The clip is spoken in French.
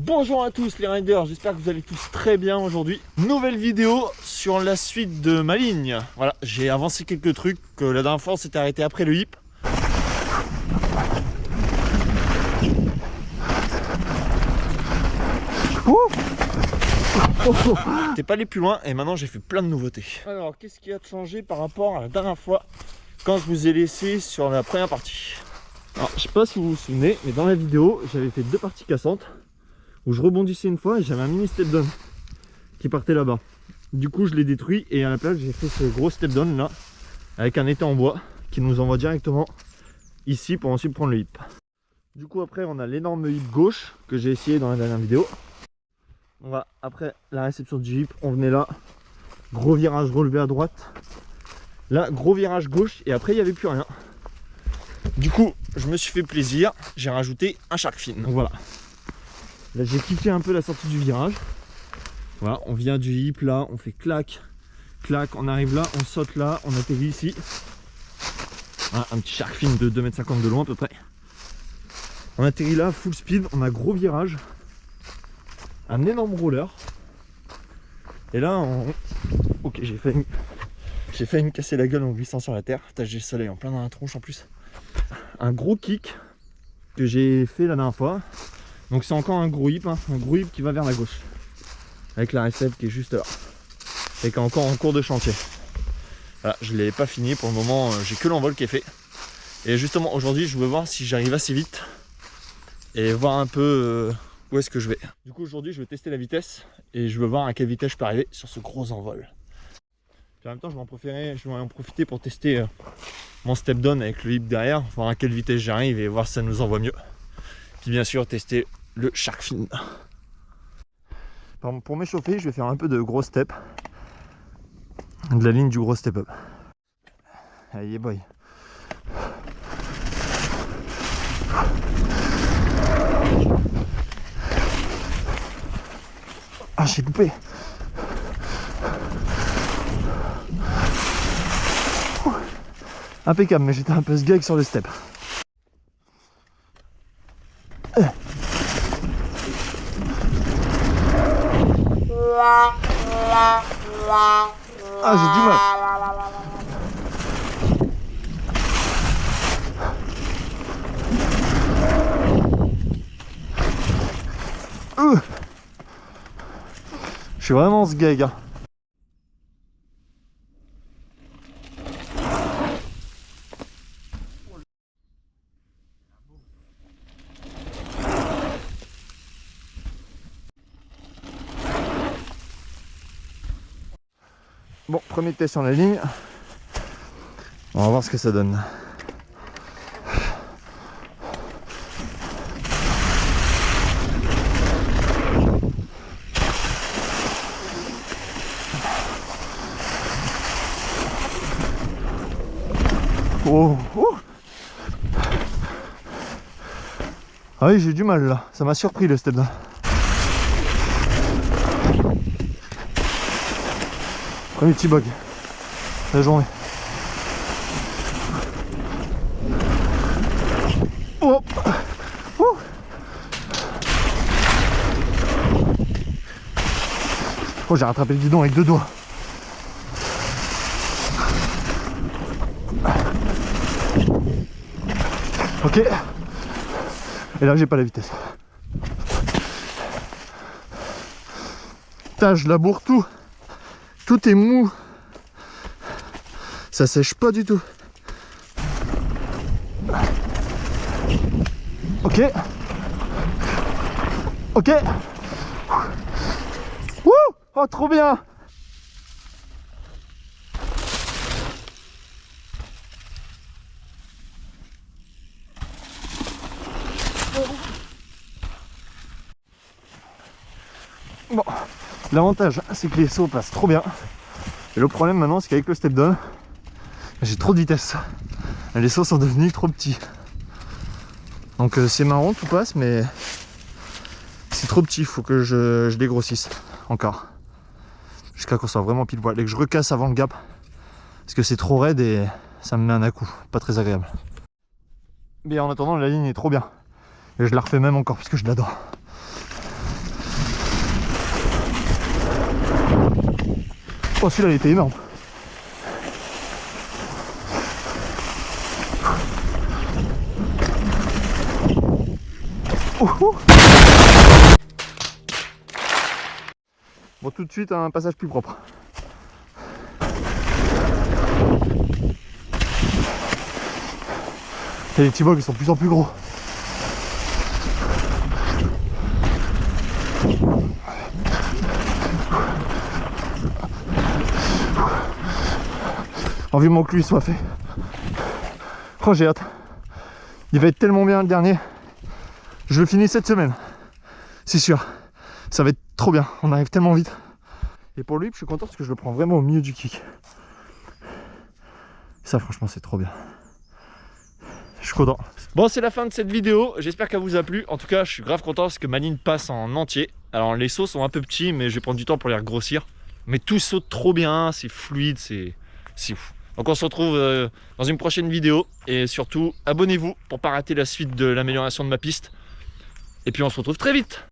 Bonjour à tous les riders, j'espère que vous allez tous très bien aujourd'hui. Nouvelle vidéo sur la suite de ma ligne. Voilà, j'ai avancé quelques trucs. La dernière fois on s'était arrêté après le hip. T'es pas allé plus loin et maintenant j'ai fait plein de nouveautés. Alors qu'est-ce qui a changé par rapport à la dernière fois quand je vous ai laissé sur la première partie? Alors je sais pas si vous vous souvenez, mais dans la vidéo j'avais fait deux parties cassantes où je rebondissais une fois et j'avais un mini step down qui partait là-bas. Du coup je l'ai détruit et à la place j'ai fait ce gros step down là avec un étang en bois qui nous envoie directement ici pour ensuite prendre le hip. Du coup après on a l'énorme hip gauche que j'ai essayé dans la dernière vidéo. Voilà, après la réception du hip, on venait là, gros virage relevé à droite, là gros virage gauche et après il n'y avait plus rien. Du coup je me suis fait plaisir, j'ai rajouté un shark fin. Donc voilà, là j'ai kiffé un peu la sortie du virage. Voilà, on vient du hip là, on fait clac, clac, on arrive là, on saute là, on atterrit ici. Voilà, un petit shark fin de 2,50 m de long à peu près. On atterrit là, full speed, on a gros virage. Un énorme roller et là ok, j'ai failli me casser la gueule en glissant sur la terre. J'ai le soleil en plein dans la tronche en plus. Un gros kick que j'ai fait la dernière fois, donc c'est encore un gros hip, hein, un gros hip qui va vers la gauche avec la recette qui est juste là et qui est encore en cours de chantier. Voilà, je l'ai pas fini pour le moment, j'ai que l'envol qui est fait et justement aujourd'hui je veux voir si j'arrive assez vite et voir un peu où est-ce que je vais. Du coup aujourd'hui je vais tester la vitesse et je veux voir à quelle vitesse je peux arriver sur ce gros envol. Puis en même temps je vais en profiter pour tester mon step down avec le hip derrière, voir à quelle vitesse j'arrive et voir si ça nous envoie mieux. Puis bien sûr tester le shark fin. Pour m'échauffer je vais faire un peu de gros step, de la ligne du gros step up. Allez boy. Ah, j'ai loupé. Impeccable, mais j'étais un peu sgeg sur le step. Ah, j'ai du mal. Je suis vraiment sgeg. Hein. Bon, premier test sur la ligne. On va voir ce que ça donne. Oh, oh. Ah oui, j'ai du mal là, ça m'a surpris le step down. Premier petit bug de la journée. Oh. Oh, j'ai rattrapé le guidon avec deux doigts. Ok. Et là j'ai pas la vitesse. Putain, je laboure tout. Tout est mou. Ça sèche pas du tout. Ok. Ok. Wouh. Oh, trop bien. Bon, l'avantage c'est que les sauts passent trop bien. Et le problème maintenant c'est qu'avec le step down, j'ai trop de vitesse. Les sauts sont devenus trop petits. Donc c'est marrant, tout passe, mais c'est trop petit, il faut que je dégrossisse encore. Jusqu'à qu'on soit vraiment pile poil. Et que je recasse avant le gap. Parce que c'est trop raide et ça me met un à-coup. Pas très agréable. Mais en attendant, la ligne est trop bien. Et je la refais même encore parce que je l'adore. Oh, celui-là, il était énorme. Bon, tout de suite, un passage plus propre. Et les petits bogs, ils sont de plus en plus gros. Vivement que lui soit fait. Oh, j'ai hâte. Il va être tellement bien le dernier. Je le finis cette semaine. C'est sûr. Ça va être trop bien. On arrive tellement vite. Et pour lui, je suis content parce que je le prends vraiment au milieu du kick. Ça, franchement, c'est trop bien. Je suis content. Bon, c'est la fin de cette vidéo. J'espère qu'elle vous a plu. En tout cas, je suis grave content parce que ma ligne passe en entier. Alors, les sauts sont un peu petits, mais je vais prendre du temps pour les regrossir. Mais tout saute trop bien. C'est fluide. C'est ouf. Donc on se retrouve dans une prochaine vidéo et surtout abonnez-vous pour ne pas rater la suite de l'amélioration de ma piste. Et puis on se retrouve très vite.